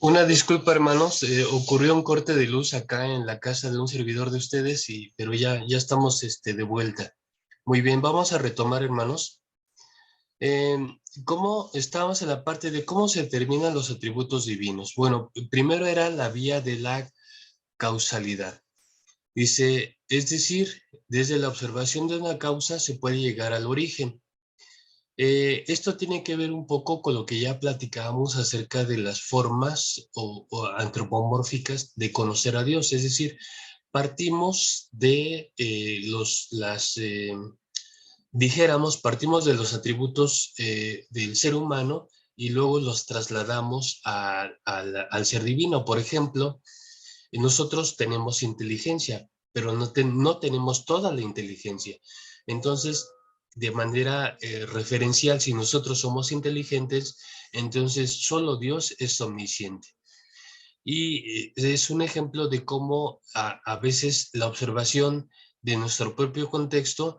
Una disculpa, hermanos, ocurrió un corte de luz acá en la casa de un servidor de ustedes, pero ya estamos de vuelta. Muy bien, vamos a retomar, hermanos. Eh, ¿Cómo estábamos en la parte de cómo se determinan los atributos divinos? Bueno, primero era la vía de la causalidad. Dice, es decir, desde la observación de una causa se puede llegar al origen. Esto tiene que ver un poco con lo que ya platicábamos acerca de las formas o antropomórficas de conocer a Dios, es decir, partimos de partimos de los atributos del ser humano y luego los trasladamos al ser divino. Por ejemplo, nosotros tenemos inteligencia, pero no tenemos toda la inteligencia. Entonces, de manera referencial, si nosotros somos inteligentes, entonces solo Dios es omnisciente. Y es un ejemplo de cómo a veces la observación de nuestro propio contexto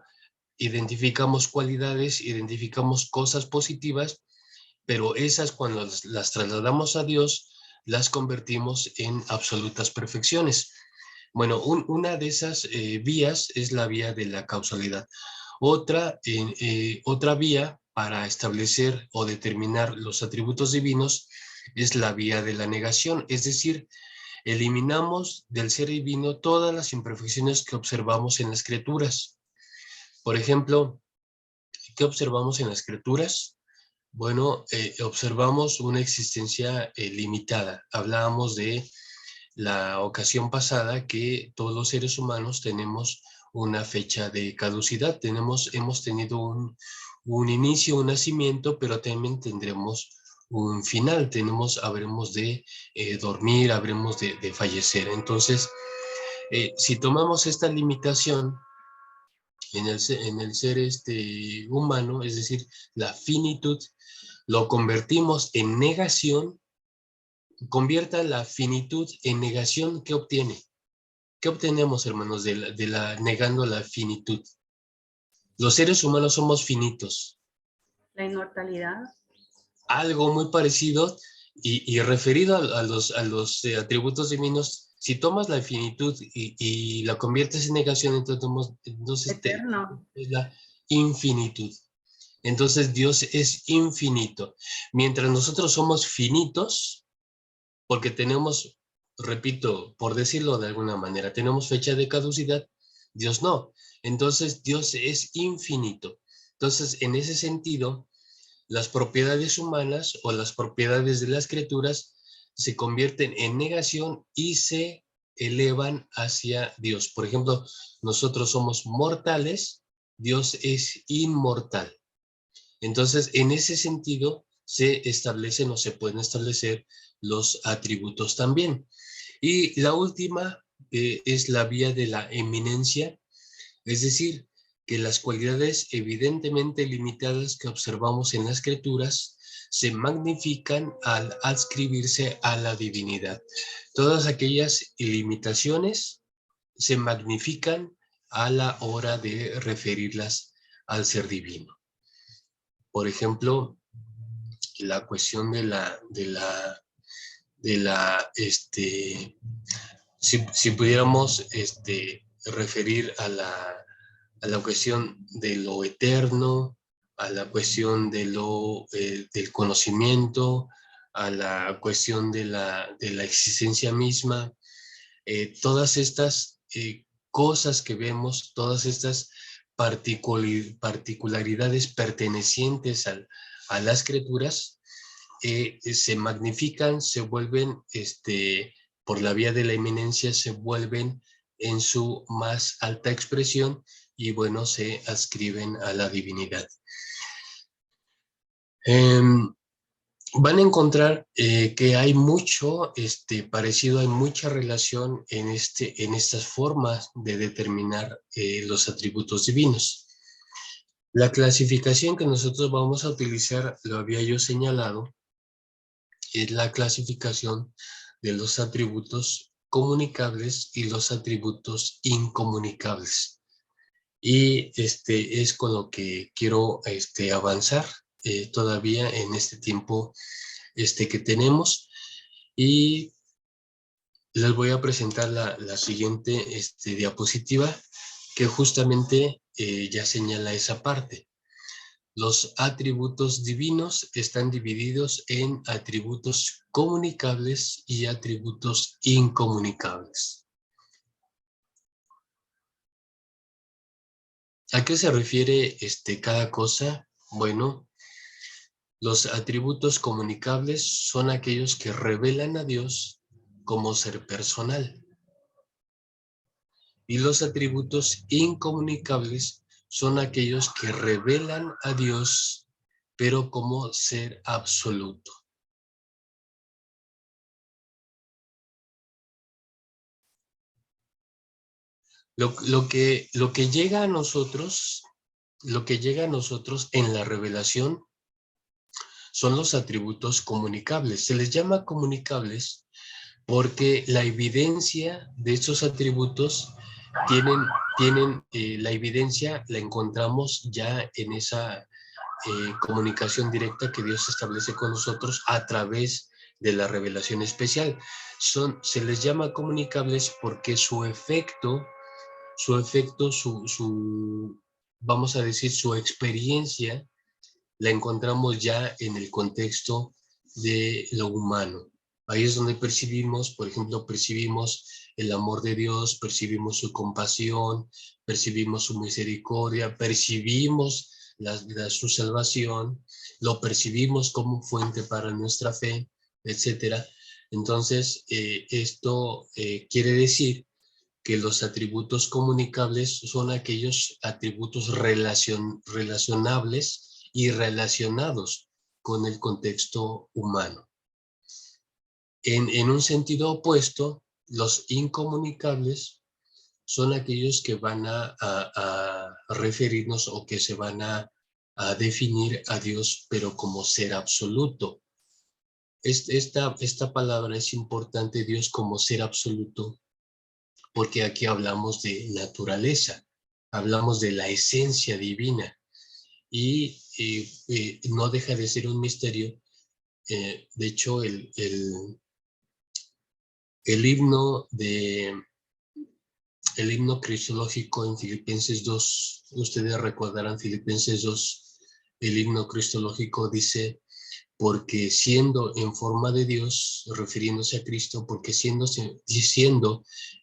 identificamos cualidades, identificamos cosas positivas, pero esas cuando las trasladamos a Dios, las convertimos en absolutas perfecciones. Bueno, una de esas vías es la vía de la causalidad. Otra vía para establecer o determinar los atributos divinos es la vía de la negación, es decir, eliminamos del ser divino todas las imperfecciones que observamos en las criaturas. Por ejemplo, ¿qué observamos en las criaturas? Bueno, observamos una existencia limitada. Hablábamos de la ocasión pasada que todos los seres humanos tenemos una fecha de caducidad. Hemos tenido un inicio, un nacimiento, pero también tendremos un final. Habremos de dormir, habremos de fallecer. Entonces, si tomamos esta limitación en el ser humano, es decir, la finitud, lo convertimos en negación, convierta la finitud en negación, ¿qué obtiene? ¿Qué obtenemos, hermanos, negando la finitud? Los seres humanos somos finitos. La inmortalidad. Algo muy parecido y referido a los atributos divinos. Si tomas la finitud y la conviertes en negación, entonces Eterno. es la infinitud. Entonces Dios es infinito. Mientras nosotros somos finitos, porque tenemos, repito, por decirlo de alguna manera, tenemos fecha de caducidad, Dios no. Entonces Dios es infinito. Entonces, en ese sentido, las propiedades humanas o las propiedades de las criaturas se convierten en negación y se elevan hacia Dios. Por ejemplo, nosotros somos mortales, Dios es inmortal. Entonces, en ese sentido, se establecen o se pueden establecer los atributos también. Y la última es la vía de la eminencia, es decir, que las cualidades evidentemente limitadas que observamos en las criaturas se magnifican al adscribirse a la divinidad. Todas aquellas limitaciones se magnifican a la hora de referirlas al ser divino. Por ejemplo, la cuestión si pudiéramos referir a la cuestión de lo eterno, a la cuestión del conocimiento, a la cuestión de la existencia misma, todas estas cosas que vemos, todas estas particularidades pertenecientes a las criaturas, se magnifican, se vuelven, por la vía de la eminencia, se vuelven en su más alta expresión y bueno, se adscriben a la divinidad. Van a encontrar que hay mucho parecido, hay mucha relación en estas formas de determinar los atributos divinos. La clasificación que nosotros vamos a utilizar, lo había yo señalado, es la clasificación de los atributos comunicables y los atributos incomunicables. Y es con lo que quiero avanzar. todavía en este tiempo que tenemos. Y les voy a presentar la siguiente diapositiva, que justamente ya señala esa parte. Los atributos divinos están divididos en atributos comunicables y atributos incomunicables. ¿A qué se refiere cada cosa? Bueno, los atributos comunicables son aquellos que revelan a Dios como ser personal. Y los atributos incomunicables son aquellos que revelan a Dios, pero como ser absoluto. Lo que llega a nosotros, en la revelación son los atributos comunicables. Se les llama comunicables porque la evidencia de estos atributos la evidencia la encontramos ya en esa comunicación directa que Dios establece con nosotros a través de la revelación especial. Se les llama comunicables porque su efecto, vamos a decir, su experiencia, la encontramos ya en el contexto de lo humano. Ahí es donde percibimos, por ejemplo, percibimos el amor de Dios, percibimos su compasión, percibimos su misericordia, percibimos su salvación, lo percibimos como fuente para nuestra fe, etc. Entonces, esto quiere decir que los atributos comunicables son aquellos atributos relacionables y relacionados con el contexto humano. En un sentido opuesto, los incomunicables son aquellos que van a referirnos o que se van a definir a Dios, pero como ser absoluto. Esta palabra es importante, Dios como ser absoluto, porque aquí hablamos de naturaleza, hablamos de la esencia divina y no deja de ser un misterio. De hecho, el himno cristológico en Filipenses 2, ustedes recordarán Filipenses 2, el himno cristológico dice: porque siendo en forma de Dios, refiriéndose a Cristo, porque siendo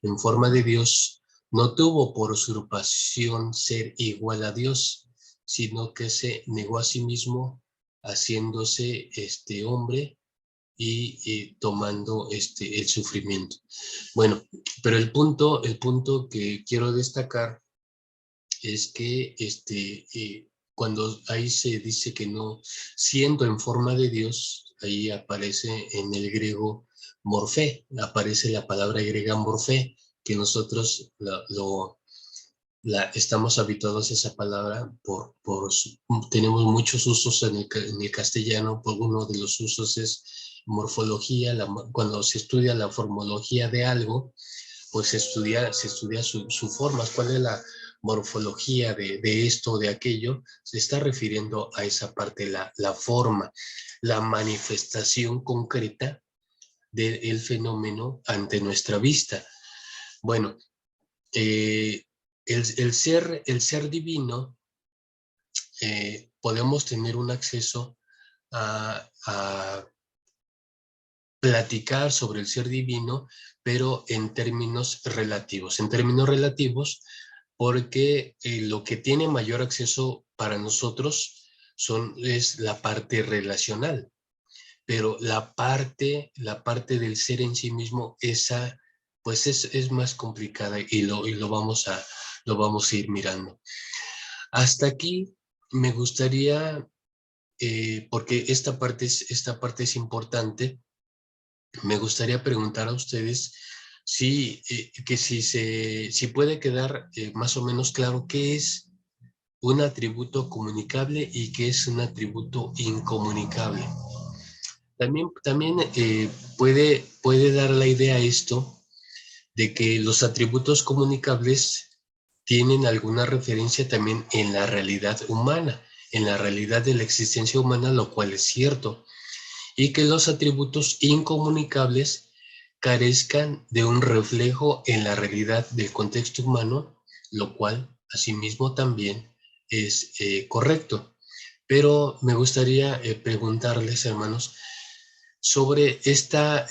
en forma de Dios, no tuvo por usurpación ser igual a Dios, sino que se negó a sí mismo, haciéndose hombre y tomando el sufrimiento. Bueno, pero el punto que quiero destacar es que cuando ahí se dice que no, siendo en forma de Dios, ahí aparece en el griego morfé, aparece la palabra griega morfé, que nosotros estamos habituados a esa palabra tenemos muchos usos en el castellano. Por uno de los usos es morfología. Cuando se estudia la formología de algo, pues se estudia su forma, cuál es la morfología de esto o de aquello. Se está refiriendo a esa parte, la forma, la manifestación concreta del fenómeno ante nuestra vista. Bueno, el ser divino, podemos tener un acceso a platicar sobre el ser divino, pero en términos relativos. En términos relativos, porque lo que tiene mayor acceso para nosotros es la parte relacional, pero la parte del ser en sí mismo, esa pues es más complicada y lo vamos a ir mirando. Hasta aquí me gustaría, porque esta parte es importante, me gustaría preguntar a ustedes si puede quedar más o menos claro qué es un atributo comunicable y qué es un atributo incomunicable. También puede dar la idea esto de que los atributos comunicables tienen alguna referencia también en la realidad humana, en la realidad de la existencia humana, lo cual es cierto, y que los atributos incomunicables carezcan de un reflejo en la realidad del contexto humano, lo cual asimismo también es correcto. Pero me gustaría preguntarles, hermanos, sobre esto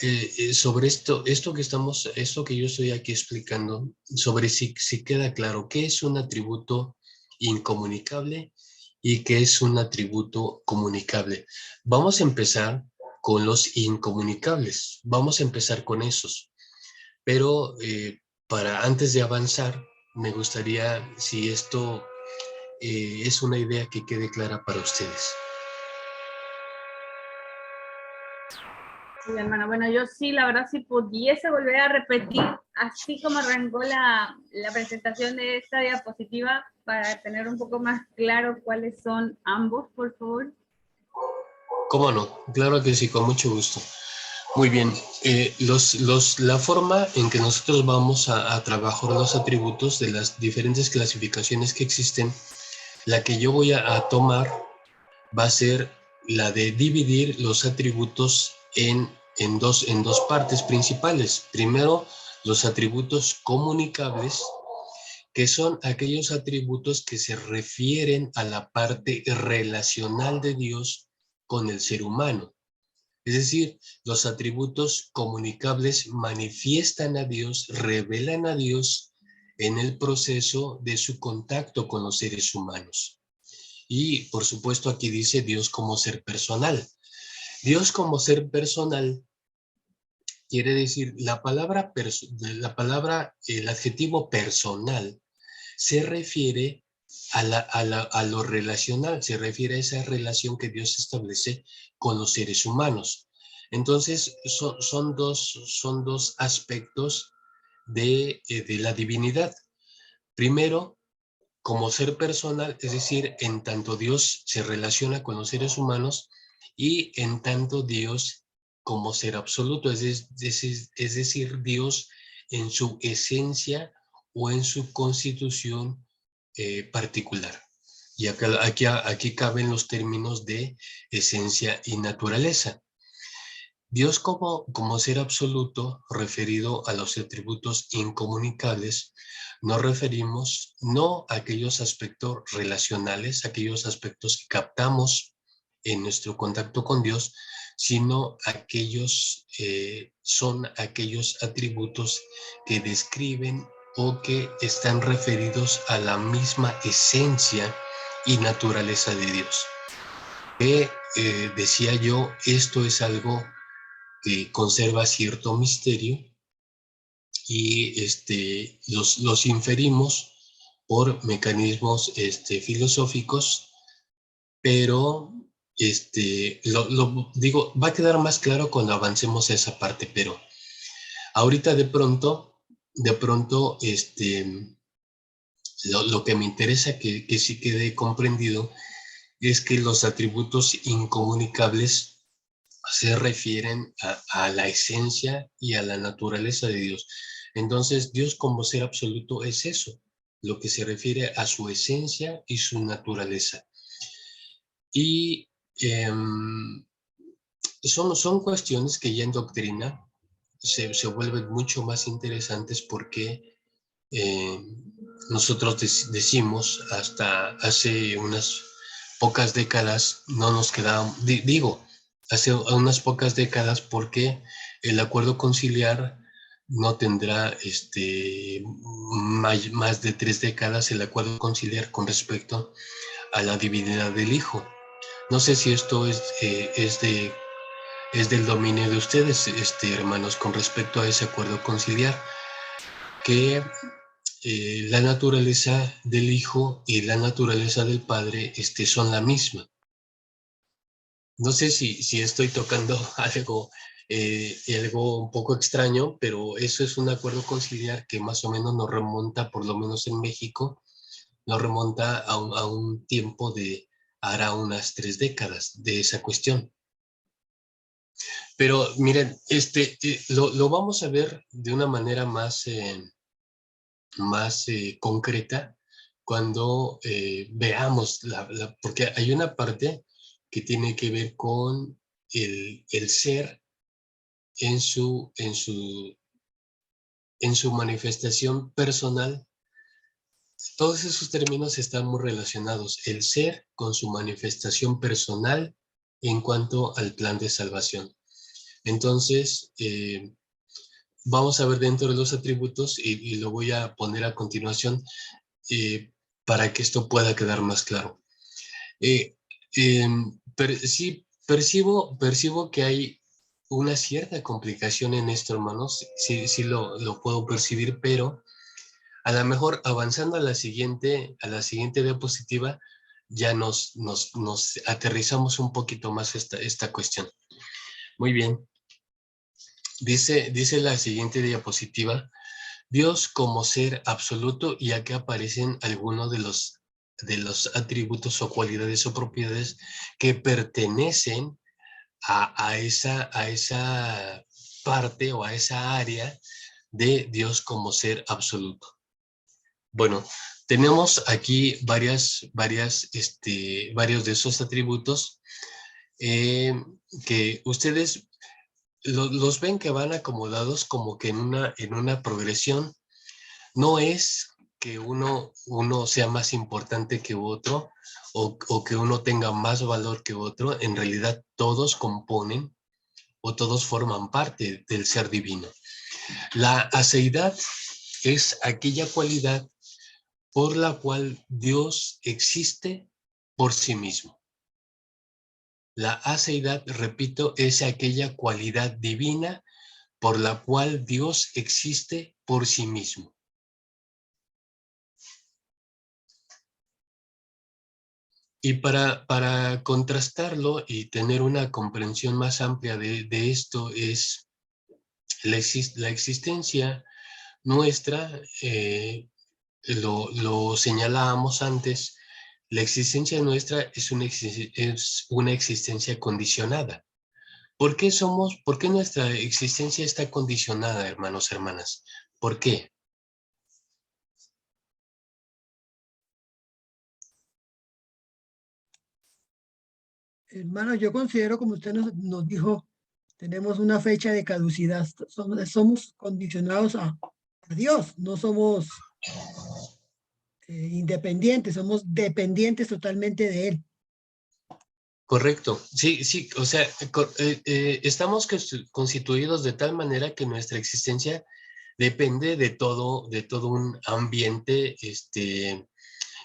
que yo estoy aquí explicando, sobre si queda claro qué es un atributo incomunicable y qué es un atributo comunicable. Vamos a empezar con los incomunicables, vamos a empezar con esos, pero para antes de avanzar, me gustaría si esto es una idea que quede clara para ustedes. Sí, hermano. Bueno, yo sí, la verdad, si pudiese volver a repetir, así como arrancó la presentación de esta diapositiva, para tener un poco más claro cuáles son ambos, por favor. ¿Cómo no? Claro que sí, con mucho gusto. Muy bien, la forma en que nosotros vamos a trabajar los atributos de las diferentes clasificaciones que existen, la que yo voy a tomar va a ser la de dividir los atributos en dos partes principales. Primero, los atributos comunicables, que son aquellos atributos que se refieren a la parte relacional de Dios con el ser humano. Es decir, los atributos comunicables manifiestan a Dios, revelan a Dios en el proceso de su contacto con los seres humanos. Y por supuesto aquí dice Dios como ser personal. Dios como ser personal quiere decir el adjetivo personal se refiere a lo relacional, se refiere a esa relación que Dios establece con los seres humanos. Entonces, son dos aspectos de la divinidad. Primero, como ser personal, es decir, en tanto Dios se relaciona con los seres humanos y en tanto Dios como ser absoluto, es decir, Dios en su esencia o en su constitución particular. Y aquí caben los términos de esencia y naturaleza. Dios como ser absoluto, referido a los atributos incomunicables, nos referimos no a aquellos aspectos relacionales, aquellos aspectos que captamos en nuestro contacto con Dios, sino son aquellos atributos que describen o que están referidos a la misma esencia y naturaleza de Dios. Que decía yo, esto es algo que conserva cierto misterio y los inferimos por mecanismos filosóficos, pero digo, va a quedar más claro cuando avancemos a esa parte, pero ahorita de pronto, lo que me interesa que sí quede comprendido es que los atributos incomunicables se refieren a la esencia y a la naturaleza de Dios. Entonces, Dios como ser absoluto es eso, lo que se refiere a su esencia y su naturaleza. Y son cuestiones que ya en doctrina se vuelven mucho más interesantes porque eh, nosotros decimos hasta hace unas pocas décadas no nos quedaban, digo, hace unas pocas décadas porque el acuerdo conciliar no tendrá más de 3 décadas el acuerdo conciliar con respecto a la divinidad del Hijo. No sé si esto es del dominio de ustedes, hermanos, con respecto a ese acuerdo conciliar, que la naturaleza del Hijo y la naturaleza del Padre son la misma. No sé si estoy tocando algo un poco extraño, pero eso es un acuerdo conciliar que más o menos nos remonta, por lo menos en México, nos remonta a un tiempo de hará unas 3 décadas de esa cuestión. Pero miren, lo vamos a ver de una manera más concreta cuando veamos, porque hay una parte que tiene que ver con el ser en su manifestación personal. Todos esos términos están muy relacionados, el ser con su manifestación personal en cuanto al plan de salvación. Entonces, vamos a ver dentro de los atributos y lo voy a poner a continuación para que esto pueda quedar más claro. Sí, percibo que hay una cierta complicación en esto, hermanos. Sí lo puedo percibir, pero a lo mejor avanzando a la siguiente diapositiva, ya nos aterrizamos un poquito más esta cuestión. Muy bien. Dice la siguiente diapositiva, Dios como ser absoluto, y aquí aparecen algunos de los atributos o cualidades o propiedades que pertenecen a esa parte o a esa área de Dios como ser absoluto. Bueno, tenemos aquí varios de esos atributos que ustedes los ven que van acomodados como que en una progresión. No es que uno sea más importante que otro o que uno tenga más valor que otro. En realidad todos componen o todos forman parte del ser divino. La aceidad es aquella cualidad por la cual Dios existe por sí mismo. La aceidad, repito, es aquella cualidad divina por la cual Dios existe por sí mismo. Y para contrastarlo y tener una comprensión más amplia de esto es la existencia nuestra, lo señalábamos antes, la existencia nuestra es una existencia condicionada. ¿Por qué nuestra existencia está condicionada, hermanos, hermanas? ¿Por qué? Hermano, yo considero, como usted nos dijo, tenemos una fecha de caducidad. Somos condicionados a Dios, no somos independientes, somos dependientes totalmente de Él. Correcto, sí, o sea, estamos constituidos de tal manera que nuestra existencia depende de todo un ambiente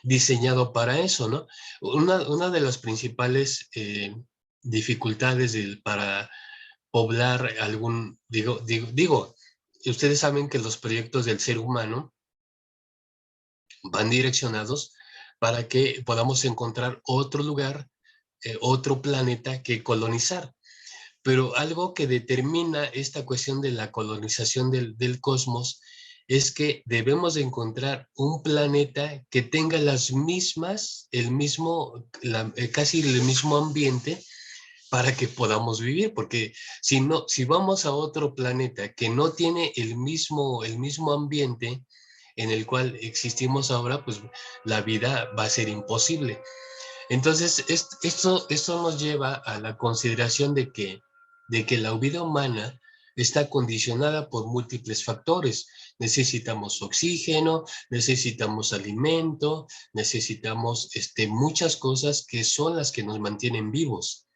diseñado para eso, ¿no? Una de las principales dificultades para poblar digo, ustedes saben que los proyectos del ser humano van direccionados para que podamos encontrar otro lugar, otro planeta que colonizar. Pero algo que determina esta cuestión de la colonización del cosmos es que debemos de encontrar un planeta que tenga casi el mismo ambiente para que podamos vivir, porque si vamos a otro planeta que no tiene el mismo ambiente en el cual existimos ahora, pues la vida va a ser imposible. Entonces, esto nos lleva a la consideración de que la vida humana está condicionada por múltiples factores. Necesitamos oxígeno, necesitamos alimento, necesitamos muchas cosas que son las que nos mantienen vivos.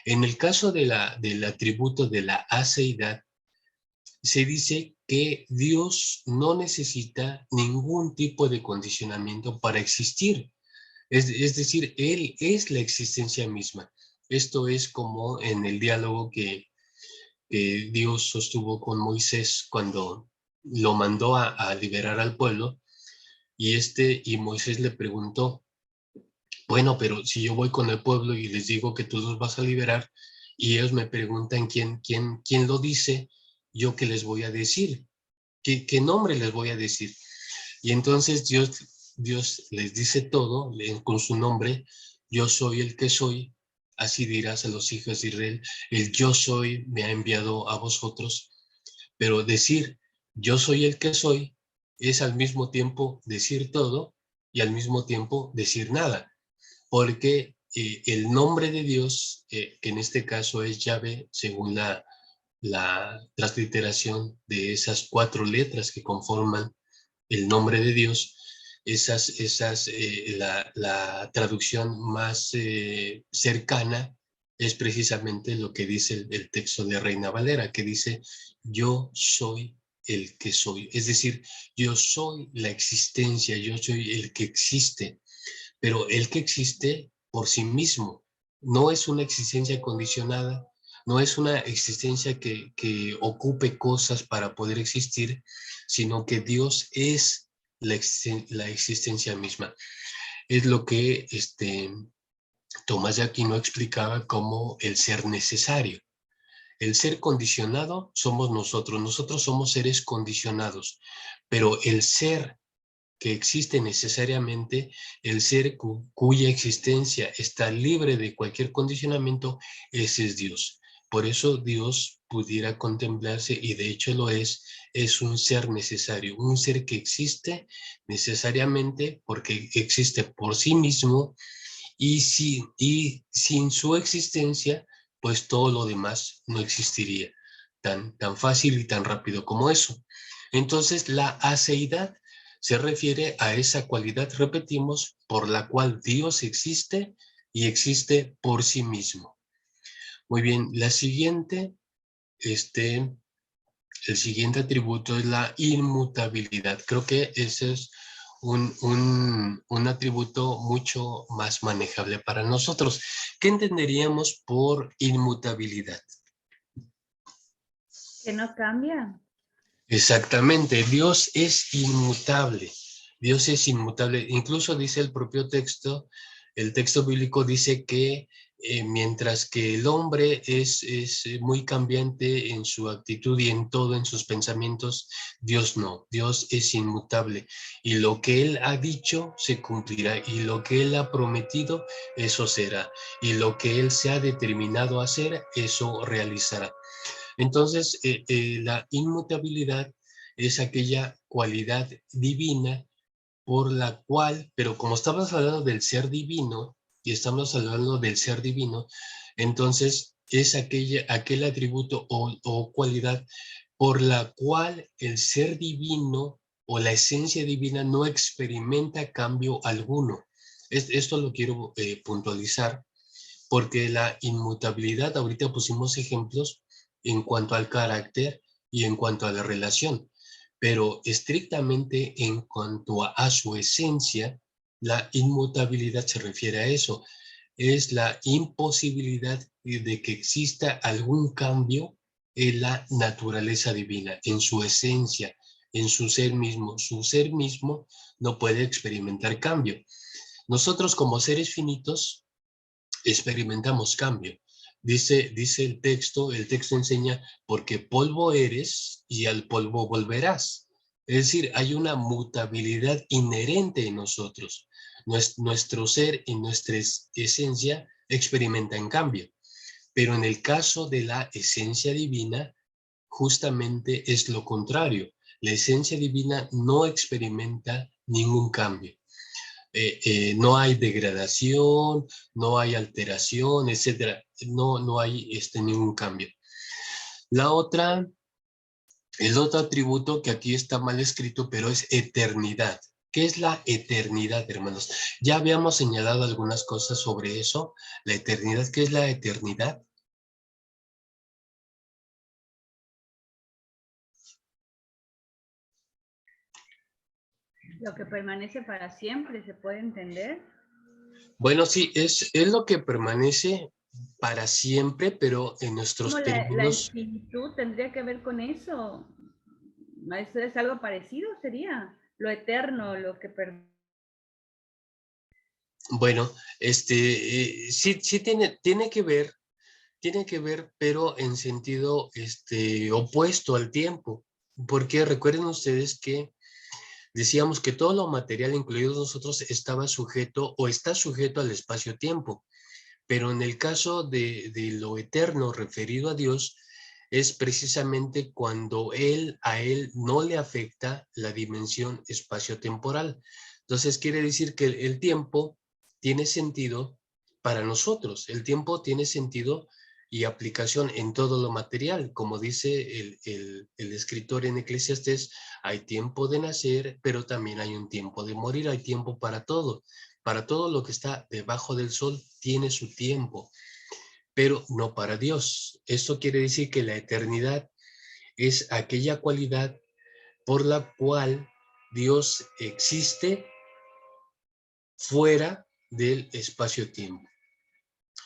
En el caso del atributo de la aceidad, se dice que Dios no necesita ningún tipo de condicionamiento para existir. Es decir, Él es la existencia misma. Esto es como en el diálogo que Dios sostuvo con Moisés cuando lo mandó a liberar al pueblo, y Moisés le preguntó, bueno, pero si yo voy con el pueblo y les digo que tú los vas a liberar y ellos me preguntan quién lo dice, ¿yo qué les voy a decir? ¿Qué nombre les voy a decir? Y entonces Dios les dice todo con su nombre: yo soy el que soy, así dirás a los hijos de Israel, el yo soy me ha enviado a vosotros. Pero decir yo soy el que soy es al mismo tiempo decir todo y al mismo tiempo decir nada, porque el nombre de Dios, que en este caso es Yahvé, según la transliteración de esas 4 letras que conforman el nombre de Dios, la traducción más cercana es precisamente lo que dice el texto de Reina Valera, que dice, yo soy el que soy. Es decir, yo soy la existencia, yo soy el que existe, pero el que existe por sí mismo. No es una existencia condicionada, no es una existencia que ocupe cosas para poder existir, sino que Dios es la existencia misma. Es lo que Tomás de Aquino explicaba como el ser necesario. El ser condicionado somos nosotros somos seres condicionados, pero el ser que existe necesariamente, el ser cuya existencia está libre de cualquier condicionamiento, ese es Dios. Por eso Dios pudiera contemplarse, y de hecho lo es un ser necesario, un ser que existe necesariamente porque existe por sí mismo, y sin su existencia, pues todo lo demás no existiría tan fácil y tan rápido como eso. Entonces, la aceidad se refiere a esa cualidad, repetimos, por la cual Dios existe y existe por sí mismo. Muy bien, el siguiente atributo es la inmutabilidad. Creo que ese es un atributo mucho más manejable para nosotros. ¿Qué entenderíamos por inmutabilidad? Que no cambia. Exactamente, Dios es inmutable. Dios es inmutable. Incluso dice el texto bíblico dice que mientras que el hombre es muy cambiante en su actitud y en todo, en sus pensamientos, Dios no. Dios es inmutable. Y lo que Él ha dicho se cumplirá. Y lo que Él ha prometido, eso será. Y lo que Él se ha determinado a hacer, eso realizará. Entonces, la inmutabilidad es aquella cualidad divina por la cual, pero como estamos hablando del ser divino, y estamos hablando del ser divino, entonces es aquel atributo o cualidad por la cual el ser divino o la esencia divina no experimenta cambio alguno. Esto lo quiero puntualizar, porque la inmutabilidad, ahorita pusimos ejemplos en cuanto al carácter y en cuanto a la relación, pero estrictamente en cuanto a su esencia, la inmutabilidad se refiere a eso, es la imposibilidad de que exista algún cambio en la naturaleza divina, en su esencia, en su ser mismo. Su ser mismo no puede experimentar cambio. Nosotros como seres finitos experimentamos cambio. Dice el texto enseña, porque polvo eres y al polvo volverás. Es decir, hay una mutabilidad inherente en nosotros. Nuestro ser y nuestra esencia experimentan cambio. Pero en el caso de la esencia divina, justamente es lo contrario. La esencia divina no experimenta ningún cambio. No hay degradación, no hay alteración, etcétera. No hay ningún cambio. El otro atributo que aquí está mal escrito, pero es eternidad. ¿Qué es la eternidad, hermanos? Ya habíamos señalado algunas cosas sobre eso. La eternidad, ¿qué es la eternidad? Lo que permanece para siempre, ¿se puede entender? Bueno, sí, es lo que permanece para siempre, pero en Como nuestros la términos. infinitud tendría que ver con eso. ¿Eso es algo parecido? Sería lo eterno, lo que Bueno, sí tiene que ver, pero en sentido opuesto al tiempo, porque recuerden ustedes que decíamos que todo lo material, incluidos nosotros, estaba sujeto o está sujeto al espacio-tiempo, pero en el caso de lo eterno referido a Dios, es precisamente cuando a él no le afecta la dimensión espacio-temporal. Entonces quiere decir que el tiempo tiene sentido para nosotros. El tiempo tiene sentido y aplicación en todo lo material. Como dice el escritor en Eclesiastés, hay tiempo de nacer, pero también hay un tiempo de morir, hay tiempo para todo. Para todo lo que está debajo del sol tiene su tiempo, pero no para Dios. Esto quiere decir que la eternidad es aquella cualidad por la cual Dios existe fuera del espacio-tiempo,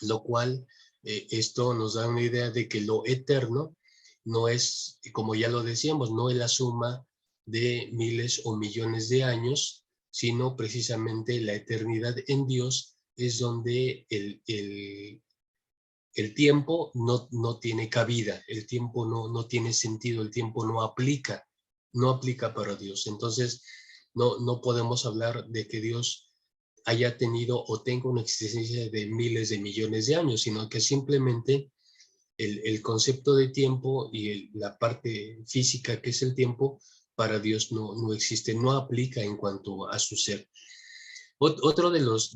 lo cual esto nos da una idea de que lo eterno no es, como ya lo decíamos, no es la suma de miles o millones de años, sino precisamente la eternidad en Dios es donde el tiempo no tiene cabida, el tiempo no tiene sentido, el tiempo no aplica para Dios. Entonces, no podemos hablar de que Dios haya tenido o tenga una existencia de miles de millones de años, sino que simplemente el concepto de tiempo y la parte física que es el tiempo, para Dios no existe, no aplica en cuanto a su ser. Otro de los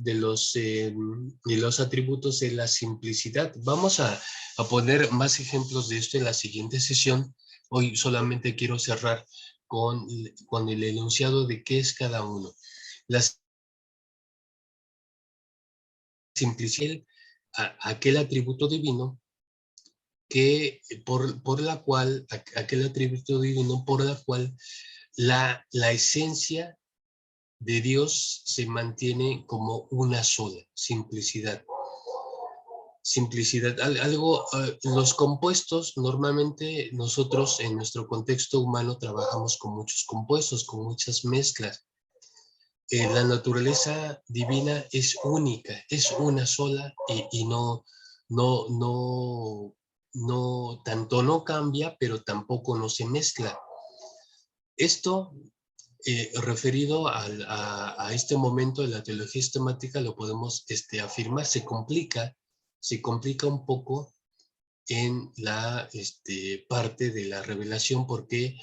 atributos es la simplicidad. Vamos a poner más ejemplos de esto en la siguiente sesión. Hoy solamente quiero cerrar con el enunciado de qué es cada uno. La simplicidad, aquel atributo divino que por la cual, aquel atributo divino por la cual la esencia de Dios se mantiene como una sola, simplicidad. Simplicidad, algo, los compuestos, normalmente nosotros en nuestro contexto humano trabajamos con muchos compuestos, con muchas mezclas. La naturaleza divina es única, es una sola y tanto no cambia, pero tampoco no se mezcla. Esto referido a este momento de la teología sistemática lo podemos afirmar, se complica un poco en la parte de la revelación porque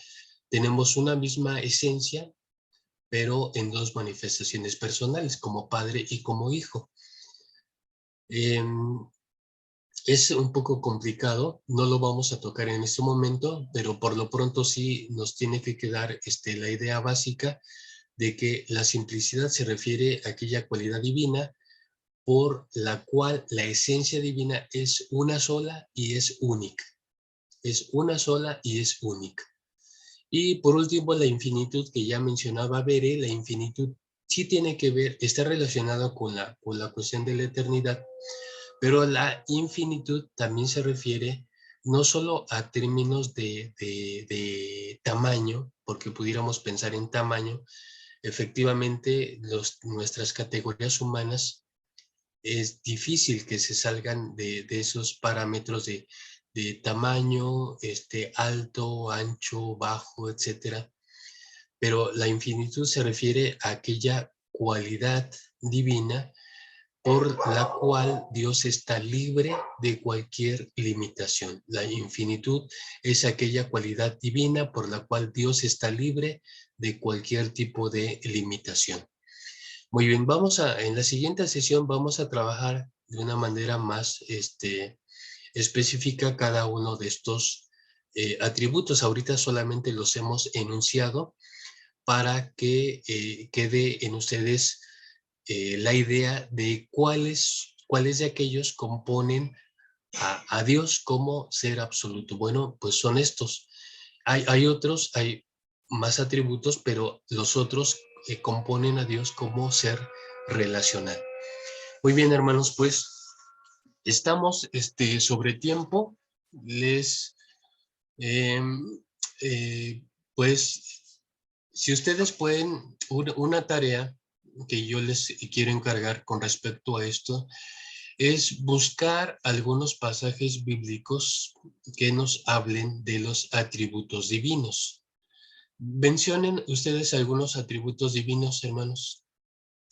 tenemos una misma esencia, pero en dos manifestaciones personales, como padre y como hijo. Es un poco complicado, no lo vamos a tocar en este momento, pero por lo pronto sí nos tiene que quedar la idea básica de que la simplicidad se refiere a aquella cualidad divina por la cual la esencia divina es una sola y es única. Es una sola y es única. Y por último, la infinitud que ya mencionaba Bere, la infinitud sí tiene que ver, está relacionada con la cuestión de la eternidad, pero la infinitud también se refiere no solo a términos de tamaño, porque pudiéramos pensar en tamaño, efectivamente nuestras categorías humanas es difícil que se salgan de esos parámetros de tamaño, alto, ancho, bajo, etcétera. Pero la infinitud se refiere a aquella cualidad divina por la cual Dios está libre de cualquier limitación. La infinitud es aquella cualidad divina por la cual Dios está libre de cualquier tipo de limitación. Muy bien, en la siguiente sesión vamos a trabajar de una manera más específica cada uno de estos atributos. Ahorita solamente los hemos enunciado para que quede en ustedes la idea de cuáles de aquellos componen a Dios como ser absoluto. Bueno, pues son estos. Hay otros, hay más atributos, pero los otros componen a Dios como ser relacional. Muy bien, hermanos, pues estamos sobre tiempo. Les, eh, pues, si ustedes pueden, una tarea que yo les quiero encargar con respecto a esto es buscar algunos pasajes bíblicos que nos hablen de los atributos divinos. Mencionen ustedes algunos atributos divinos, hermanos.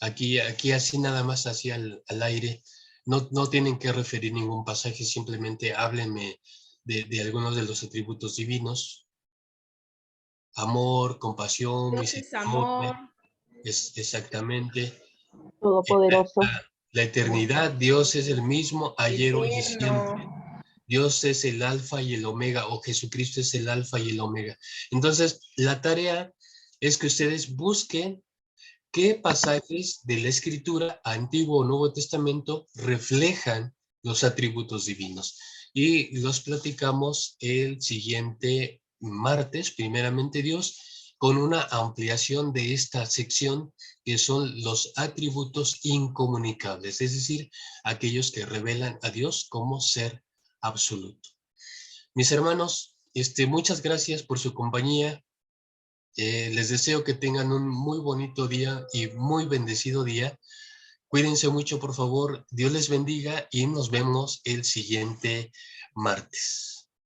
Aquí así nada más así al aire. No tienen que referir ningún pasaje, simplemente háblenme de algunos de los atributos divinos. Amor, compasión, Dios es amor. misericordia. Es exactamente Todopoderoso. la eternidad. Dios es el mismo ayer, hoy y siempre. Eterno. Dios es el alfa y el omega, o Jesucristo es el alfa y el omega. Entonces, la tarea es que ustedes busquen qué pasajes de la Escritura, Antiguo o Nuevo Testamento, reflejan los atributos divinos. Y los platicamos el siguiente martes, primeramente Dios, con una ampliación de esta sección que son los atributos incomunicables, es decir, aquellos que revelan a Dios como ser absoluto. Mis hermanos, muchas gracias por su compañía. Les deseo que tengan un muy bonito día y muy bendecido día. Cuídense mucho, por favor. Dios les bendiga y nos vemos el siguiente martes.